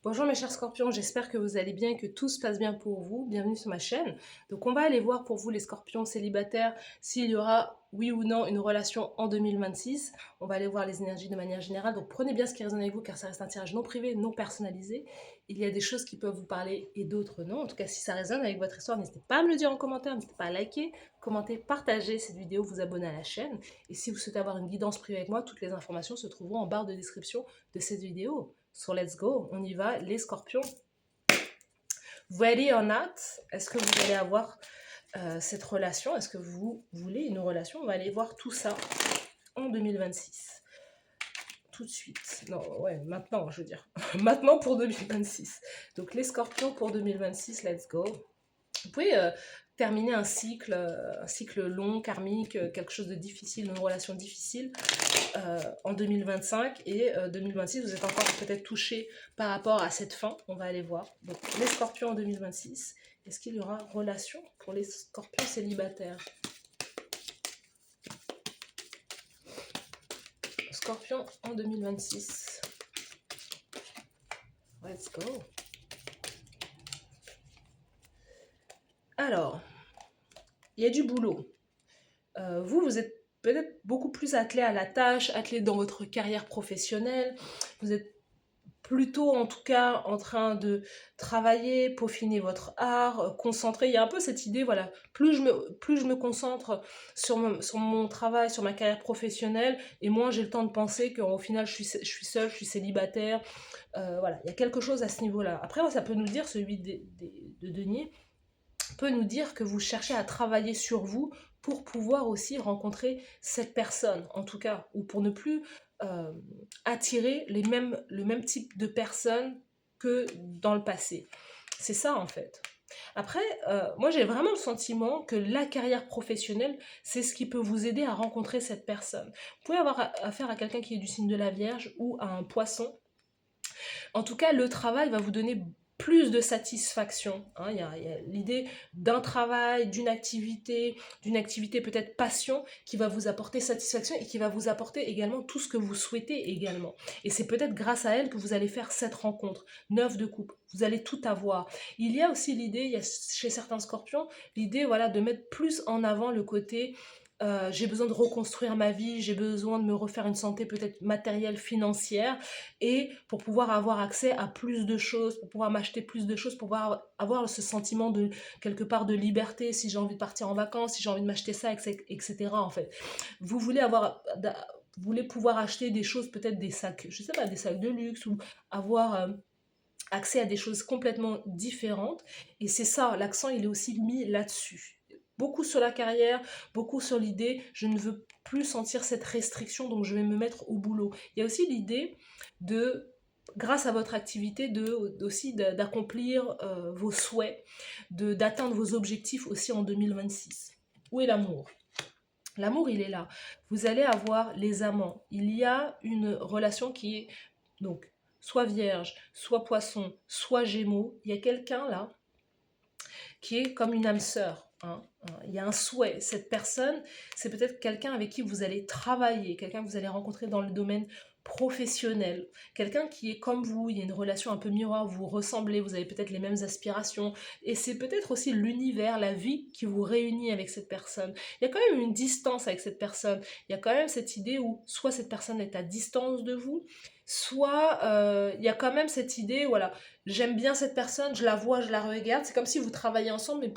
Bonjour mes chers scorpions, j'espère que vous allez bien et que tout se passe bien pour vous. Bienvenue sur ma chaîne. Donc on va aller voir pour vous les scorpions célibataires s'il y aura oui ou non une relation en 2026. On va aller voir les énergies de manière générale. Donc prenez bien ce qui résonne avec vous car ça reste un tirage non privé, non personnalisé. Il y a des choses qui peuvent vous parler et d'autres non. En tout cas si ça résonne avec votre histoire, n'hésitez pas à me le dire en commentaire, n'hésitez pas à liker, commenter, partager cette vidéo, vous abonner à la chaîne. Et si vous souhaitez avoir une guidance privée avec moi, toutes les informations se trouveront en barre de description de cette vidéo. So let's go, on y va, les scorpions. Ready or not? Est-ce que vous allez avoir cette relation? Est-ce que vous voulez une relation? On va aller voir tout ça en 2026. Tout de suite. Non, ouais, maintenant, je veux dire. Maintenant pour 2026. Donc les scorpions pour 2026, let's go. Vous pouvez terminer un cycle long, karmique, quelque chose de difficile, une relation difficile en 2025 et 2026, vous êtes encore peut-être touché par rapport à cette fin. On va aller voir. Donc les scorpions en 2026, est-ce qu'il y aura relation pour les scorpions célibataires? Scorpion en 2026. Let's go. Alors, il y a du boulot. Vous êtes peut-être beaucoup plus attelé à la tâche, attelé dans votre carrière professionnelle. Vous êtes plutôt en tout cas en train de travailler, peaufiner votre art, concentrer. Il y a un peu cette idée, voilà, plus je me concentre sur mon travail, sur ma carrière professionnelle, et moins j'ai le temps de penser qu'au final je suis seule, je suis célibataire. Voilà, il y a quelque chose à ce niveau-là. Après, ça peut nous dire, celui de denier, peut nous dire que vous cherchez à travailler sur vous pour pouvoir aussi rencontrer cette personne, en tout cas, ou pour ne plus euh, attirer le même type de personnes que dans le passé. C'est ça, en fait. Après, moi j'ai vraiment le sentiment que la carrière professionnelle, c'est ce qui peut vous aider à rencontrer cette personne. Vous pouvez avoir affaire à quelqu'un qui est du signe de la Vierge ou à un poisson. En tout cas, le travail va vous donner plus de satisfaction. Hein. Il y a l'idée d'un travail, d'une activité peut-être passion, qui va vous apporter satisfaction et qui va vous apporter également tout ce que vous souhaitez également. Et c'est peut-être grâce à elle que vous allez faire cette rencontre. 9 de coupe, vous allez tout avoir. Il y a aussi l'idée, il y a chez certains scorpions, l'idée voilà, de mettre plus en avant le côté j'ai besoin de reconstruire ma vie, j'ai besoin de me refaire une santé peut-être matérielle, financière, et pour pouvoir avoir accès à plus de choses, pour pouvoir m'acheter plus de choses, pour pouvoir avoir ce sentiment de quelque part de liberté, si j'ai envie de partir en vacances, si j'ai envie de m'acheter ça, etc. En fait, vous voulez vous voulez pouvoir acheter des choses, peut-être des sacs, je sais pas, des sacs de luxe, ou avoir accès à des choses complètement différentes. Et c'est ça, l'accent, il est aussi mis là-dessus. Beaucoup sur la carrière, beaucoup sur l'idée, je ne veux plus sentir cette restriction, donc je vais me mettre au boulot. Il y a aussi l'idée de, grâce à votre activité, aussi d'accomplir vos souhaits, d'atteindre vos objectifs aussi en 2026. Où est l'amour? L'amour, il est là. Vous allez avoir les amants. Il y a une relation qui est donc soit vierge, soit poisson, soit gémeaux. Il y a quelqu'un là qui est comme une âme sœur. Hein. Il y a un souhait. Cette personne, c'est peut-être quelqu'un avec qui vous allez travailler, quelqu'un que vous allez rencontrer dans le domaine professionnel, quelqu'un qui est comme vous, il y a une relation un peu miroir, vous ressemblez, vous avez peut-être les mêmes aspirations, et c'est peut-être aussi l'univers, la vie qui vous réunit avec cette personne. Il y a quand même une distance avec cette personne, il y a quand même cette idée où soit cette personne est à distance de vous, soit il y a quand même cette idée, voilà, j'aime bien cette personne, je la vois, je la regarde, c'est comme si vous travaillez ensemble, mais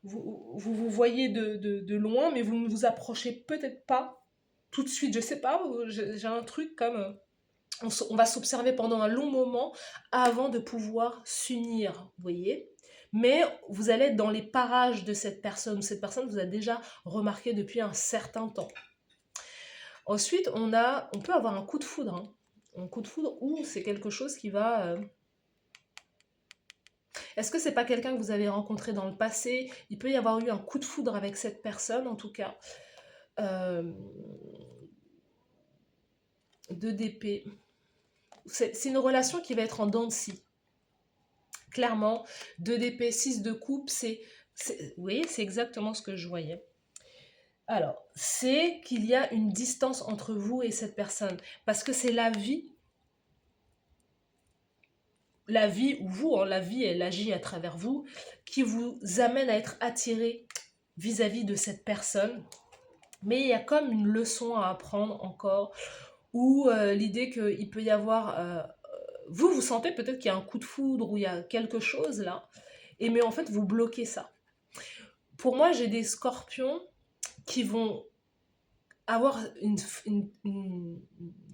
vous voyez de loin, mais vous ne vous approchez peut-être pas tout de suite, je sais pas, j'ai un truc comme on va s'observer pendant un long moment avant de pouvoir s'unir, vous voyez. Mais vous allez être dans les parages de cette personne vous a déjà remarqué depuis un certain temps. Ensuite, on peut avoir un coup de foudre, hein. Un coup de foudre où c'est quelque chose qui va est-ce que c'est pas quelqu'un que vous avez rencontré dans le passé? Il peut y avoir eu un coup de foudre avec cette personne, en tout cas. Euh, 2 d'épée. C'est une relation qui va être en dents de scie. Clairement, 2 d'épée, 6 de coupe, vous voyez, c'est exactement ce que je voyais. Alors, c'est qu'il y a une distance entre vous et cette personne. Parce que c'est la vie la vie, ou vous, hein, la vie, elle agit à travers vous, qui vous amène à être attiré vis-à-vis de cette personne. Mais il y a comme une leçon à apprendre encore, ou l'idée qu'il peut y avoir... vous sentez peut-être qu'il y a un coup de foudre, ou il y a quelque chose là, et mais en fait, vous bloquez ça. Pour moi, j'ai des scorpions qui vont avoir une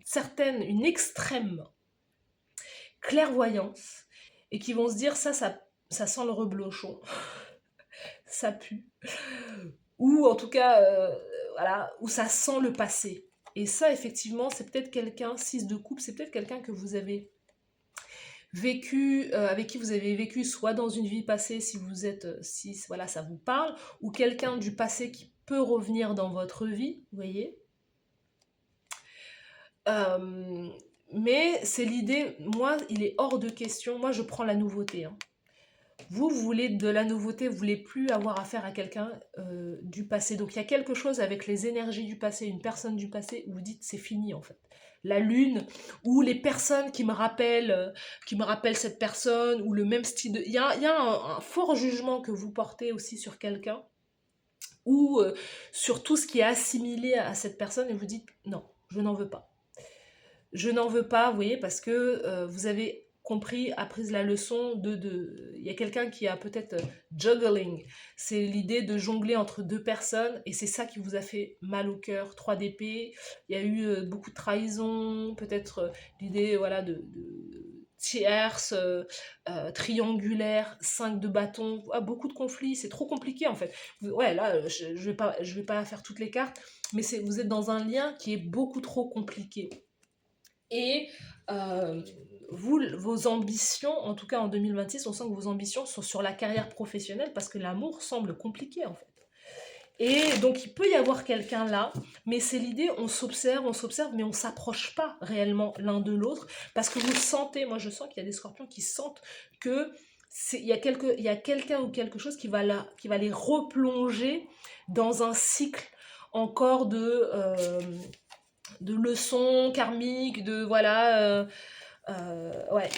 certaine, une extrême clairvoyance, et qui vont se dire ça sent le reblochon, ça pue, ou en tout cas, voilà, où ça sent le passé. Et ça, effectivement, c'est peut-être quelqu'un, 6 de coupe, c'est peut-être quelqu'un que vous avez vécu, avec qui vous avez vécu soit dans une vie passée, si vous êtes, si voilà, ça vous parle, ou quelqu'un du passé qui peut revenir dans votre vie, vous voyez. Mais c'est l'idée, moi, il est hors de question, moi je prends la nouveauté, hein. Vous voulez de la nouveauté, vous voulez plus avoir affaire à quelqu'un du passé. Donc il y a quelque chose avec les énergies du passé, une personne du passé, où vous dites c'est fini en fait. La lune, ou les personnes qui me rappellent cette personne, ou le même style de... Il y a un fort jugement que vous portez aussi sur quelqu'un, ou sur tout ce qui est assimilé à cette personne, et vous dites non, je n'en veux pas. Je n'en veux pas, vous voyez, parce que vous avez compris, appris la leçon il y a quelqu'un qui a peut-être juggling, c'est l'idée de jongler entre deux personnes, et c'est ça qui vous a fait mal au cœur. 3 d'épée, il y a eu beaucoup de trahison, peut-être l'idée, voilà, de tierce, triangulaire, 5 de bâton, beaucoup de conflits, c'est trop compliqué en fait. Ouais, là, je vais pas faire toutes les cartes, mais vous êtes dans un lien qui est beaucoup trop compliqué. Et vos ambitions, en tout cas en 2026, on sent que vos ambitions sont sur la carrière professionnelle, parce que l'amour semble compliqué en fait. Et donc il peut y avoir quelqu'un là, mais c'est l'idée, on s'observe, mais on s'approche pas réellement l'un de l'autre, parce que vous sentez, moi je sens qu'il y a des scorpions qui sentent que il y a quelqu'un ou quelque chose qui va les replonger dans un cycle encore de leçons karmiques, de voilà, ouais,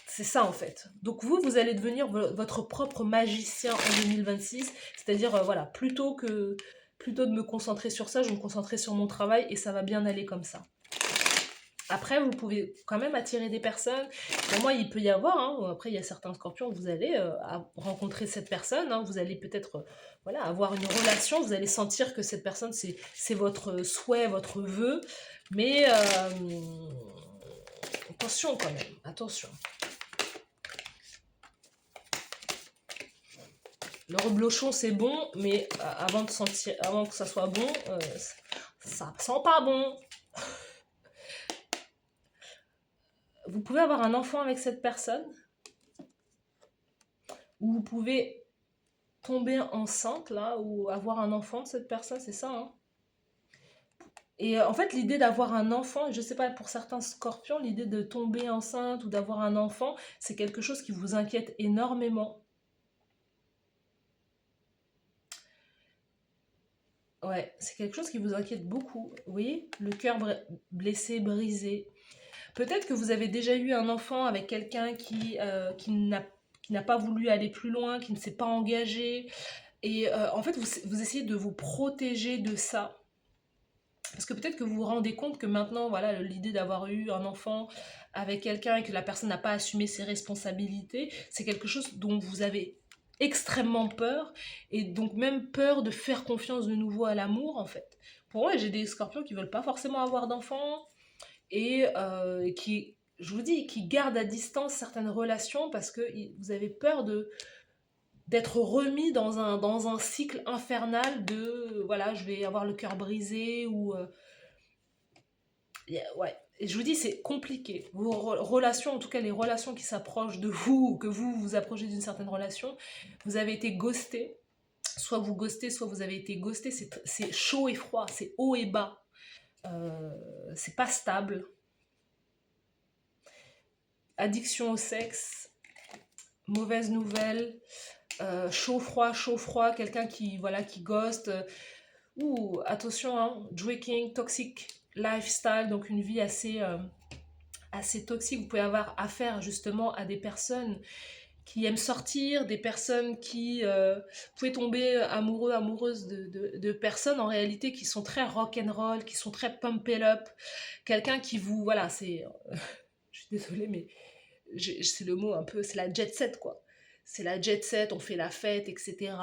c'est ça en fait. Donc vous allez devenir votre propre magicien en 2026, c'est-à-dire voilà, plutôt de me concentrer sur ça, je vais me concentrer sur mon travail, et ça va bien aller comme ça. Après, vous pouvez quand même attirer des personnes. Pour moi, il peut y avoir, hein, après il y a certains scorpions, vous allez rencontrer cette personne, hein, vous allez peut-être voilà, avoir une relation, vous allez sentir que cette personne, c'est votre souhait, votre vœu, mais attention quand même, attention. Le reblochon, c'est bon, mais avant que ça soit bon, ça sent pas bon. Vous pouvez avoir un enfant avec cette personne, ou vous pouvez tomber enceinte, là, ou avoir un enfant de cette personne, c'est ça, hein. Et en fait, l'idée d'avoir un enfant, je sais pas, pour certains scorpions, l'idée de tomber enceinte ou d'avoir un enfant, c'est quelque chose qui vous inquiète énormément. Ouais, c'est quelque chose qui vous inquiète beaucoup. Vous voyez, le cœur blessé, brisé. Peut-être que vous avez déjà eu un enfant avec quelqu'un qui n'a pas voulu aller plus loin, qui ne s'est pas engagé. Et en fait, vous essayez de vous protéger de ça. Parce que peut-être que vous vous rendez compte que maintenant, voilà, l'idée d'avoir eu un enfant avec quelqu'un et que la personne n'a pas assumé ses responsabilités, c'est quelque chose dont vous avez extrêmement peur, et donc même peur de faire confiance de nouveau à l'amour, en fait. Pour moi, j'ai des scorpions qui veulent pas forcément avoir d'enfants, et qui, je vous dis, qui gardent à distance certaines relations, parce que vous avez peur d'être remis dans un cycle infernal de voilà, je vais avoir le cœur brisé, ou ouais. Et je vous dis, c'est compliqué. Vos relations, en tout cas les relations qui s'approchent de vous, ou que vous vous approchez d'une certaine relation, vous avez été ghosté. Soit vous ghostez, soit vous avez été ghosté. C'est chaud et froid, c'est haut et bas. C'est pas stable. Addiction au sexe, mauvaise nouvelle, chaud froid, quelqu'un qui voilà, qui ghost, attention, hein, drinking, toxic lifestyle, donc une vie assez assez toxiques. Vous pouvez avoir affaire justement à des personnes qui aiment sortir, des personnes qui... vous pouvez tomber amoureux, amoureuse de personnes en réalité qui sont très rock'n'roll, qui sont très pump it up. Quelqu'un qui vous... Voilà, c'est... je suis désolée, mais c'est le mot un peu... C'est la jet set, quoi. C'est la jet set, on fait la fête, etc.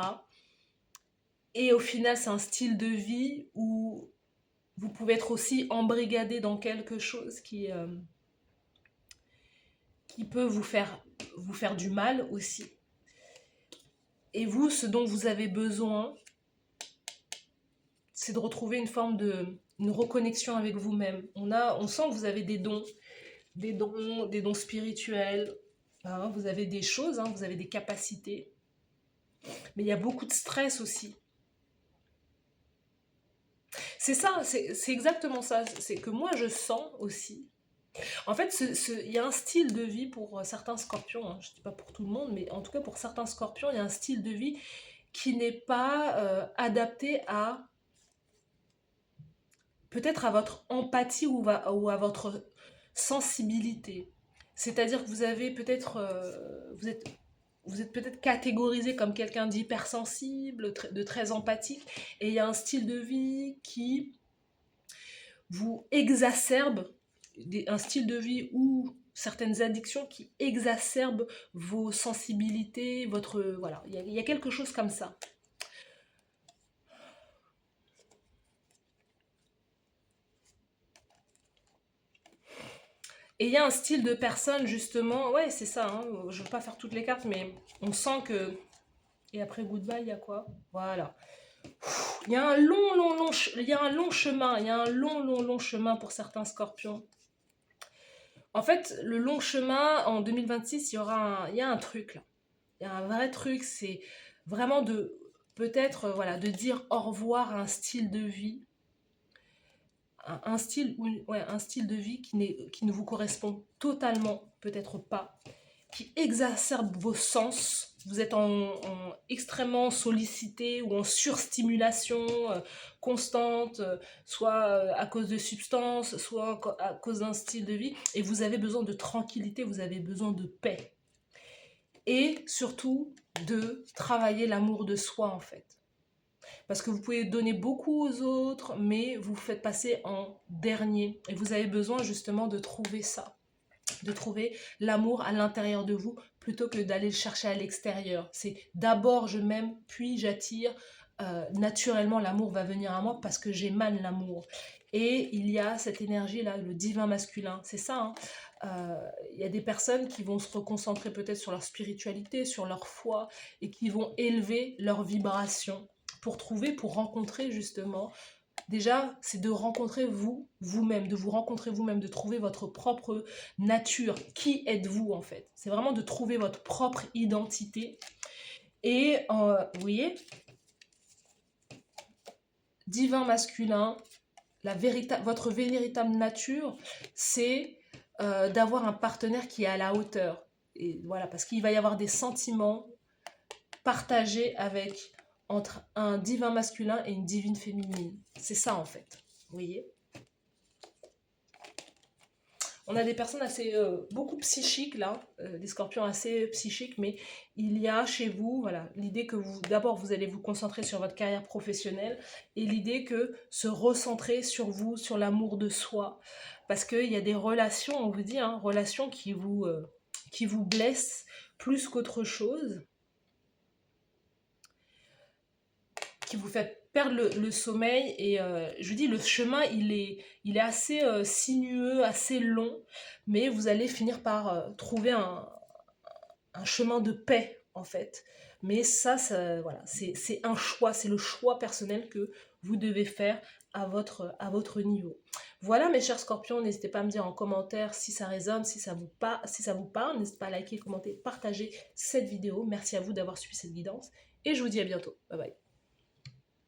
Et au final, c'est un style de vie où vous pouvez être aussi embrigadé dans quelque chose qui peut vous faire du mal aussi. Et vous, ce dont vous avez besoin, c'est de retrouver une reconnexion avec vous-même. On sent que vous avez des dons spirituels, hein, vous avez des choses, hein, vous avez des capacités, mais il y a beaucoup de stress aussi. C'est ça, c'est exactement ça. C'est que moi, je sens aussi. En fait, il y a un style de vie pour certains scorpions, hein, je ne dis pas pour tout le monde, mais en tout cas pour certains scorpions, il y a un style de vie qui n'est pas adapté à peut-être à votre empathie ou à votre sensibilité. C'est-à-dire que vous avez peut-être, vous êtes peut-être catégorisé comme quelqu'un d'hypersensible, de très empathique, et il y a un style de vie qui vous exacerbe, un style de vie ou certaines addictions qui exacerbent vos sensibilités, voilà, il y a quelque chose comme ça. Et il y a un style de personne, justement, ouais, c'est ça, hein, je ne veux pas faire toutes les cartes, mais on sent que... Et après goodbye, il y a quoi? Voilà. Il y a un il y a un long chemin, il y a un long chemin pour certains scorpions. En fait, le long chemin, en 2026, il y a un truc, là. Il y a un vrai truc, c'est vraiment de, peut-être, voilà, de dire au revoir à un style de vie, un style de vie qui ne vous correspond totalement, peut-être pas, qui exacerbe vos sens. Vous êtes extrêmement sollicité ou en surstimulation constante, soit à cause de substances, soit à cause d'un style de vie, et vous avez besoin de tranquillité, vous avez besoin de paix. Et surtout, de travailler l'amour de soi, en fait. Parce que vous pouvez donner beaucoup aux autres, mais vous vous faites passer en dernier. Et vous avez besoin justement de trouver ça, de trouver l'amour à l'intérieur de vous, plutôt que d'aller le chercher à l'extérieur. C'est d'abord je m'aime, puis j'attire. Naturellement, l'amour va venir à moi parce que j'émane l'amour. Et il y a cette énergie-là, le divin masculin, c'est ça. Hein. Il y a des personnes qui vont se reconcentrer peut-être sur leur spiritualité, sur leur foi, et qui vont élever leur vibration pour rencontrer justement. Déjà, c'est de rencontrer vous-même, de vous rencontrer vous-même, de trouver votre propre nature. Qui êtes-vous en fait? C'est vraiment de trouver votre propre identité. Et vous voyez, divin masculin, votre véritable nature, c'est d'avoir un partenaire qui est à la hauteur. Et voilà, parce qu'il va y avoir des sentiments partagés entre un divin masculin et une divine féminine. C'est ça en fait. Vous voyez? On a des personnes beaucoup psychiques là, des scorpions assez psychiques, mais il y a chez vous, voilà, l'idée que d'abord vous allez vous concentrer sur votre carrière professionnelle et l'idée que se recentrer sur vous, sur l'amour de soi, parce qu'il y a des relations, on vous dit, hein, relations qui vous blessent plus qu'autre chose, qui vous fait perdre le sommeil. Et je vous dis, le chemin, il est assez sinueux, assez long, mais vous allez finir par trouver un chemin de paix, en fait. Mais ça voilà, c'est un choix, c'est le choix personnel que vous devez faire à votre niveau. Voilà mes chers scorpions, n'hésitez pas à me dire en commentaire si ça résonne, si ça vous parle, n'hésitez pas à liker, commenter, partager cette vidéo. Merci à vous d'avoir suivi cette guidance et je vous dis à bientôt. Bye bye.